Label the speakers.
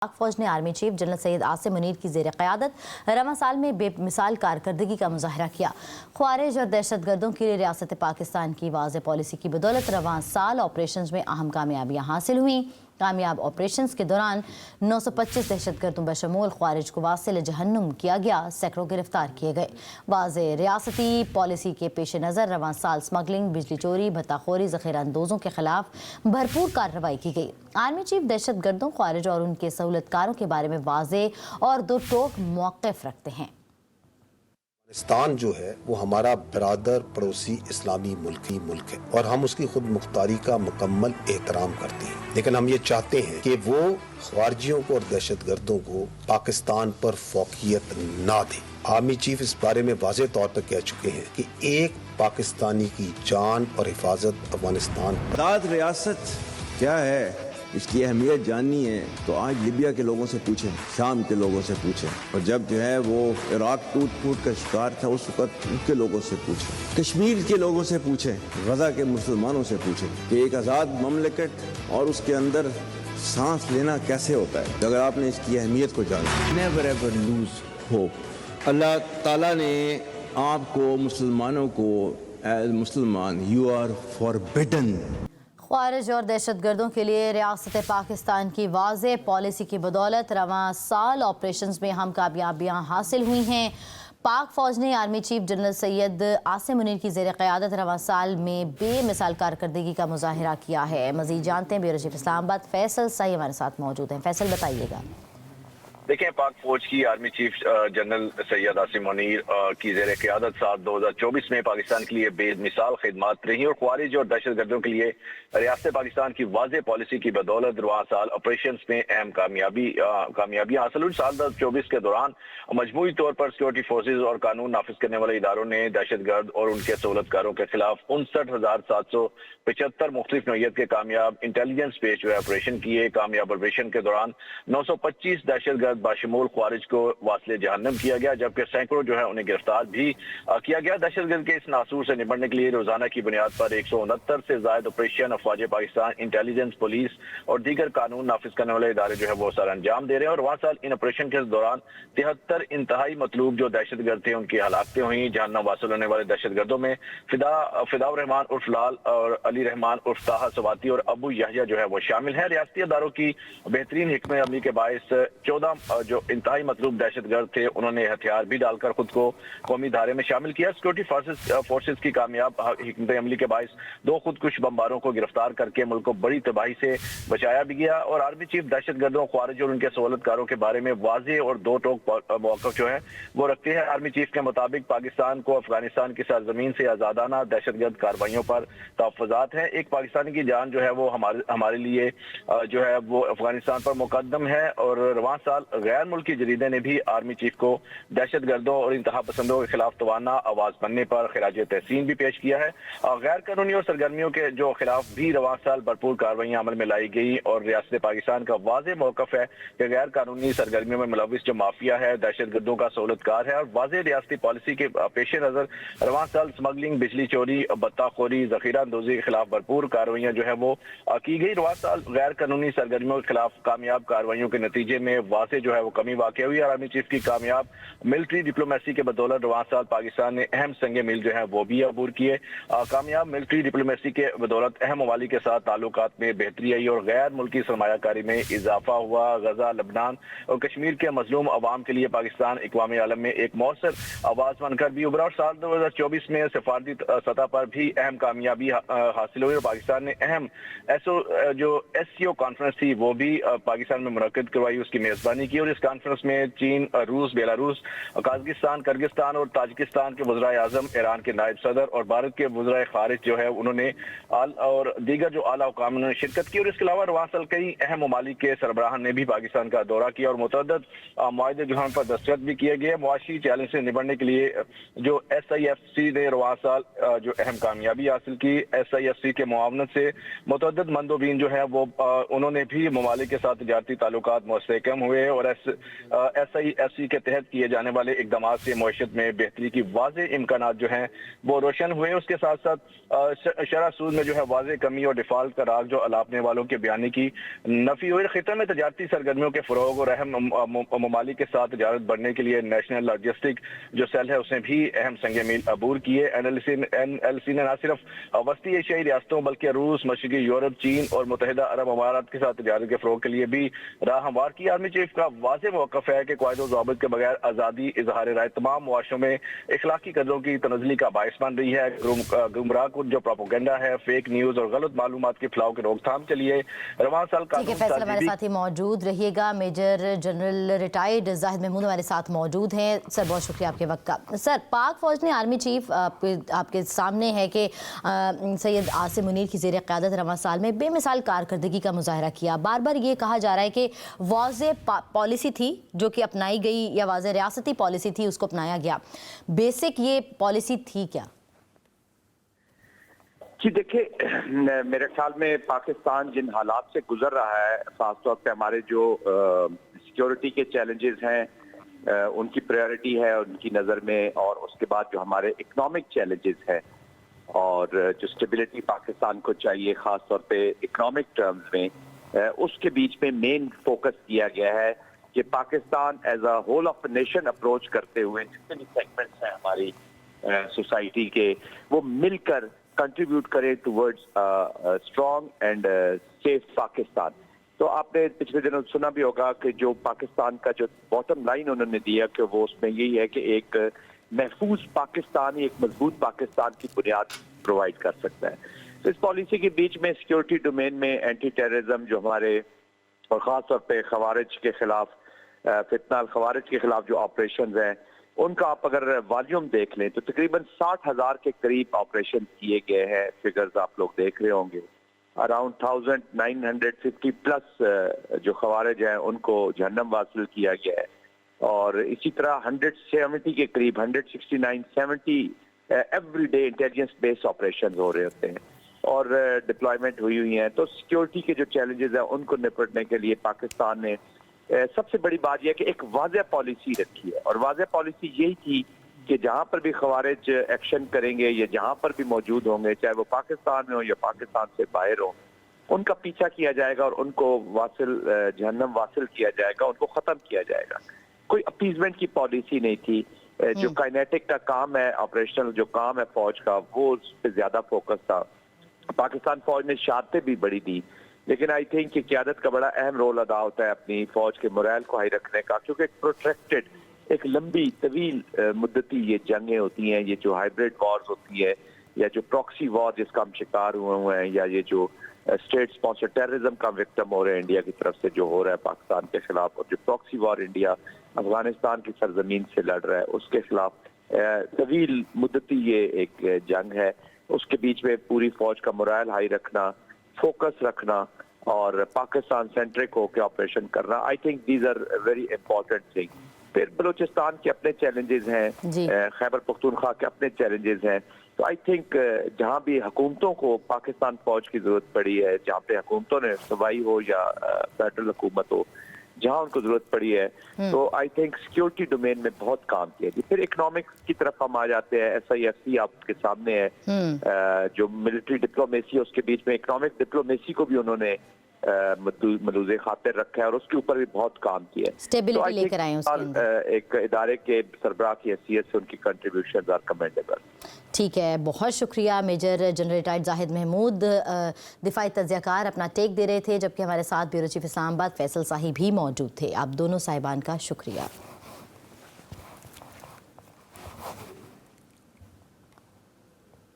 Speaker 1: पाक फौज ने army chief general Syed Asim Munir की ज़ेर क़यादत रवां साल में बेमिसाल कारकर्दगी का मुज़ाहरा किया। ख्वारिज और दहशत गर्दों के लिए रियासत पाकिस्तान की वाज़ेह पॉलिसी की बदौलत रवां साल ऑपरेशन में अहम कामयाबियाँ हासिल हुई। कामयाब ऑपरेशन के दौरान 925 दहशत गर्दों बशमूल ख्वारिज को वासिल जहन्नुम किया गया, सैकड़ों गिरफ्तार किए गए। वाज़ेह रियासती पॉलिसी के पेश नज़र रवां साल स्मगलिंग, बिजली चोरी, भत्ताखोरी, ज़ख़ीरा अंदोज़ों के खिलाफ भरपूर कार्रवाई की गई। आर्मी चीफ दहशत गर्दों, ख्वारिज और उनके सहूलतकारों के बारे में वाज़ेह और दो टोक मौक़िफ़ रखते हैं।
Speaker 2: पाकिस्तान जो है वो हमारा बरादर पड़ोसी इस्लामी मुल्क है और हम उसकी खुद मुख्तारी का मुकम्मल एहतराम करते हैं, लेकिन हम ये चाहते हैं कि वो ख्वारिजियों को और दहशत गर्दों को पाकिस्तान पर फौकियत ना दे। आर्मी चीफ इस बारे में वाज़ेह तौर पर कह चुके हैं कि एक पाकिस्तानी की जान और हिफाजत अफगानिस्तान
Speaker 3: आज़ाद रियासत क्या है, इसकी अहमियत जाननी है तो आज लिबिया के लोगों से पूछें, शाम के लोगों से पूछें, और जब जो है वो इराक टूट फूट का शिकार था उस वक्त उनके लोगों से पूछें, कश्मीर के लोगों से पूछें, गजा के मुसलमानों से पूछें कि एक आज़ाद ममलिकत और उसके अंदर सांस लेना कैसे होता है। अगर आपने इसकी अहमियत को जाना, नेवर एवर लूज होप। अल्लाह ताला ने आपको मुसलमानों को एज मुसलमान यू आर फॉरबिडन।
Speaker 1: ख्वारिज और दहशत गर्दों के लिए रियासत पाकिस्तान की वाज़ेह पॉलिसी की बदौलत रवां साल ऑपरेशन में अहम कामयाबियाँ हासिल हुई हैं। पाक फौज ने army chief general Syed Asim Munir की ज़ेर क़यादत रवां साल में बेमिसाल कारकर्दगी का मुज़ाहरा किया है। मज़ीद जानते हैं ब्यूरो चीफ इस्लामाबाद फैसल साही हमारे साथ मौजूद हैं। फैसल बताइएगा।
Speaker 4: देखें, पाक फौज की army chief general Syed Asim Munir की ज़ेर क़यादत साल 2024 में पाकिस्तान के लिए बेमिसाल खिदमात रही और ख्वारिज और दहशत गर्दों के लिए रियासत पाकिस्तान की वाज़ेह पॉलिसी की बदौलत रवां साल ऑपरेशन में अहम कामयाबियाँ हासिल हुई। साल 2024 के दौरान मजमूई तौर पर सिक्योरिटी फोर्सेज और कानून नाफिज करने वाले इदारों ने दहशत गर्द और उनके सहूलतकारों के खिलाफ 59,775 मुख्तलिफ नौइयत के कामयाब इंटेलिजेंस बेस्ड ऑपरेशन किए। कामयाब ऑपरेशन के दौरान 925 दहशत गर्द बाशमूल ख्वारिज को वासिल जहन्नम किया गया, जबकि सैकड़ों जो है उन्हें गिरफ्तार भी किया गया। दहशतगर्द के इस नासूर से निपटने के लिए रोजाना की बुनियाद पर 169 से ज्यादा ऑपरेशन अफवाज पाकिस्तान, इंटेलिजेंस, पुलिस और दीगर कानून नाफिज करने वाले इदारे जो है वो सर अंजाम दे रहे हैं। और वहाँ साल इन ऑपरेशन के दौरान 73 इंतहाई मतलूब जो दहशतगर्द थे उनकी हलाकतें हुई। जहन्नम वासिल होने वाले दहशत गर्दों में फिदाउर रहमान उर्फ लाल और अली रहमान उर्फ ताहा सवाती और अबू यहया जो है वो शामिल है। रियासती अदारों की बेहतरीन हिकमत अमली के बायस 14 जो इंतहाई मतलूब दहशतगर्द थे उन्होंने हथियार भी डालकर खुद को कौमी धारे में शामिल किया। सिक्योरिटी फोर्सेज की कामयाब हिकमत अमली के बायस 2 खुदकुश बमबारों को गिरफ्तार करके मुल्क को बड़ी तबाही से बचाया भी गया। और आर्मी चीफ दहशत गर्दों, ख्वारिज और उनके सहूलतकारों के बारे में वाज़ेह और दो टोक मौक़िफ़ जो है वो रखते हैं। आर्मी चीफ के मुताबिक पाकिस्तान को अफगानिस्तान की सरजमीन से आज़ादाना दहशतगर्द कार्रवाइयों पर तहफ़्फ़ुज़ात है। एक पाकिस्तानी की जान जो है वो हमारे लिए जो है वो अफगानिस्तान पर मुकद्दम है। और रवां साल गैर मुल्की जरीदे ने भी आर्मी चीफ को दहशत गर्दों और इंतहा पसंदों के खिलाफ तवाना आवाज बनने पर खिराज तहसीन भी पेश किया है। गैर कानूनी और सरगर्मियों के जो खिलाफ भी रवां साल भरपूर कार्रवाइयां अमल में लाई गई। और रियासत पाकिस्तान का वाज़ेह मौक़िफ़ है कि गैर कानूनी सरगर्मियों में मुलविस जो माफिया है, दहशत गर्दों का सहूलतकार है। और वाज़ेह रियासती पॉलिसी के पेश नज़र रवां साल स्मगलिंग, बिजली चोरी, भत्ताखोरी, ज़ख़ीरा अंदोज़ी के खिलाफ भरपूर कार्रवाइयां जो है वो की गई। रवां साल गैर कानूनी सरगर्मियों के खिलाफ कामयाब कार्रवाइयों के नतीजे में वाज़ेह जो है वो कमी वाक़ हुई। आर्मी चीफ की कामयाब मिलिट्री डिप्लोमेसी के बदौलत रवां साल पाकिस्तान ने अहम संगे मिल जो है वो भी अबूर किए। कामयाब मिलिट्री डिप्लोमेसी के बदौलत अहम ममालिक के साथ ताल्लुकात में बेहतरी आई और गैर मुल्की सरमायाकारी में इजाफा हुआ। गजा, लबनान और कश्मीर के मजलूम अवाम के लिए पाकिस्तान इक़वाम आलम में एक मौसर आवाज बनकर भी उभरा। और साल 2024 में सफारती सतह पर भी अहम कामयाबी हासिल हुई और पाकिस्तान ने अहम SCO कॉन्फ्रेंस थी वो भी पाकिस्तान में मुनक्किद करवाई, उसकी मेजबानी की। और इस कॉन्फ्रेंस में चीन, रूस, बेलारूस, कजाकिस्तान, किर्गिस्तान और ताजिकिस्तान के वज़राए आज़म, ईरान के नायब सदर और भारत के वज़राए खारिज जो है उन्होंने और दीगर जो आला हुकाम ने शिरकत की। और इसके अलावा रवां साल कई अहम ममालिक के सरबराहान ने भी पाकिस्तान का दौरा किया और मुतअद्दिद मुआहदे जो पर दस्तखत भी किए गए। मुआशी चैलेंज से निपटने के लिए जो SIFC ने रवां साल जो अहम कामयाबी हासिल की। SIFC के मुआवनत से मुतअद्दिद मंदोबीन जो है वो उन्होंने भी ममालिक के साथ तिजारती ताल्लुकात मुस्तहकम हुए। और اور SIFC کے تحت کیے جانے والے اقدامات سے معیشت میں بہتری کی واضح امکانات جو ہیں وہ روشن ہوئے. اس کے ساتھ ساتھ شرح سود میں جو ہے واضح کمی اور ڈیفالٹ کا راز جو الاپنے والوں کے بیانی کی نفی ہوئی. خطے میں تجارتی سرگرمیوں کے فروغ اور اہم ممالک کے ساتھ تجارت بڑھنے کے لیے نیشنل لاجسٹک جو سیل ہے اس نے بھی اہم سنگ میل عبور کیے. NLC نے نہ صرف وسطی ایشیائی ریاستوں بلکہ روس، مشرقی یورپ، چین اور متحدہ عرب امارات کے ساتھ تجارت کے فروغ کے لیے بھی راہ ہموار کی. آرمی چیف کا واضح موقف ہے کہ قواعد و ضوابط کے بغیر آزادی اظہار رائے تمام معاشروں میں اخلاقی قدروں کی تنزلی کا باعث بن رہی ہے. گمراہ کن جو پروپیگنڈا ہے، فیک نیوز اور غلط معلومات کے پھیلاؤ کے روک تھام کے لیے رواں سال
Speaker 1: ٹھیک ہے فیصل، ہمارے ساتھ ہی موجود رہیے گا. میجر جنرل ریٹائرڈ زاہد محمود ہمارے ساتھ موجود ہیں. سر بہت شکریہ آپ کے وقت کا. سر، پاک فوج نے آرمی چیف آپ کے سامنے ہے کہ سید عاصم منیر کی زیر قیادت رواں سال میں بے مثال کارکردگی کا مظاہرہ کیا. بار بار یہ کہا جا رہا ہے کہ واضح پالیسی تھی جو کہ اپنائی گئی، یا واضح ریاستی پالیسی تھی اس کو اپنایا گیا. بیسک یہ پالیسی تھی کیا؟
Speaker 5: جی دیکھیں، میرے خیال میں پاکستان جن حالات سے گزر رہا ہے، خاص طور پہ ہمارے جو سیکیورٹی کے چیلنجز ہیں ان کی پریورٹی ہے ان کی نظر میں، اور اس کے بعد جو ہمارے اکنامک چیلنجز ہیں اور جو سٹیبلٹی پاکستان کو چاہیے خاص طور پہ اکنامک ٹرمز میں، اس کے بیچ میں مین فوکس کیا گیا ہے کہ Pakistan as a whole of nation approach کرتے ہوئے جتنے بھی سیگمنٹس ہیں ہماری سوسائٹی کے، وہ مل کر کنٹریبیوٹ کرے towards strong and safe Pakistan. تو آپ نے پچھلے دنوں سنا بھی ہوگا کہ جو پاکستان کا جو باٹم لائن انہوں نے دیا کہ وہ اس میں یہی ہے کہ ایک محفوظ پاکستان، ایک مضبوط پاکستان کی بنیاد پرووائڈ کر سکتا ہے. تو اس پالیسی کے بیچ میں سیکیورٹی ڈومین میں اینٹی ٹیررزم جو ہمارے اور خاص طور پہ خوارج کے خلاف، فتنہ الخوارج کے خلاف جو آپریشنز ہیں ان کا آپ اگر والیوم دیکھ لیں تو تقریباً 60,000 کے قریب آپریشن کیے گئے ہیں. فگرز آپ لوگ دیکھ رہے ہوں گے. اراؤنڈ 1950 پلس جو خوارج ہیں ان کو جہنم واصل کیا گیا ہے، اور اسی طرح 170 کے قریب 169-70 ایوری ڈے انٹیلیجنس بیس آپریشن ہو رہے ہوتے ہیں اور ڈپلائمنٹ ہوئی ہیں. تو سیکیورٹی کے جو چیلنجز ہیں ان کو نپٹنے کے لیے پاکستان نے سب سے بڑی بات یہ کہ ایک واضح پالیسی رکھی ہے، اور واضح پالیسی یہی تھی کہ جہاں پر بھی خوارج ایکشن کریں گے یا جہاں پر بھی موجود ہوں گے، چاہے وہ پاکستان میں ہو یا پاکستان سے باہر ہو، ان کا پیچھا کیا جائے گا اور ان کو جہنم واصل کیا جائے گا، ان کو ختم کیا جائے گا. کوئی اپیزمنٹ کی پالیسی نہیں تھی. جو کائنیٹک کا کام ہے، آپریشنل جو کام ہے فوج کا، وہ اس پہ زیادہ فوکس تھا. پاکستان فوج نے شہادتیں بھی بڑی دی، لیکن آئی تھنک کہ قیادت کا بڑا اہم رول ادا ہوتا ہے اپنی فوج کے مورائل کو ہائی رکھنے کا، کیونکہ ایک پروٹریکٹڈ، ایک لمبی طویل مدتی یہ جنگیں ہوتی ہیں، یہ جو ہائیبریڈ وارز ہوتی ہے یا جو پراکسی وار جس کا ہم شکار ہوئے ہیں، یا یہ جو اسٹیٹ اسپانسر ٹیررزم کا وکٹم ہو رہے ہیں انڈیا کی طرف سے جو ہو رہا ہے پاکستان کے خلاف، اور جو پراکسی وار انڈیا افغانستان کی سرزمین سے لڑ رہا ہے اس کے خلاف طویل مدتی یہ ایک جنگ ہے. اس کے بیچ میں پوری فوج کا مورائل ہائی رکھنا، فوکس رکھنا اور پاکستان سینٹرک ہو کے آپریشن کرنا، I think these are very important thing. پھر بلوچستان کے اپنے چیلنجز ہیں، خیبر پختونخوا کے اپنے چیلنجز ہیں. تو آئی تھنک جہاں بھی حکومتوں کو پاکستان فوج کی ضرورت پڑی ہے، جہاں پہ حکومتوں نے صوبائی ہو یا فیڈرل حکومت ہو، جہاں ان کو ضرورت پڑی ہے، تو آئی تھنک سیکیورٹی ڈومین میں بہت کام کیا گیا. پھر اکنامکس کی طرف ہم آ جاتے ہیں. SIFC آپ کے سامنے ہے، جو ملٹری ڈپلومیسی ہے اس کے بیچ میں اکنامک ڈپلومیسی کو بھی انہوں نے ملوز خاطر رکھا ہے اور اس کے اوپر بھی بہت کام کیا ہے.
Speaker 1: اسٹیبلٹی لے کر آئے ہیں اس کے اندر.
Speaker 5: ایک ادارے کے سربراہ کی حیثیت سے ان کی کنٹریبیوشنز آر کمینڈیبل.
Speaker 1: ٹھیک ہے، بہت شکریہ. میجر جنرل ریٹائرڈ زاہد محمود دفاعی تجزیہ کار اپنا ٹیک دے رہے تھے، جبکہ ہمارے ساتھ بیورو چیف اسلام آباد فیصل صاحب بھی موجود تھے. آپ دونوں صاحبان کا شکریہ.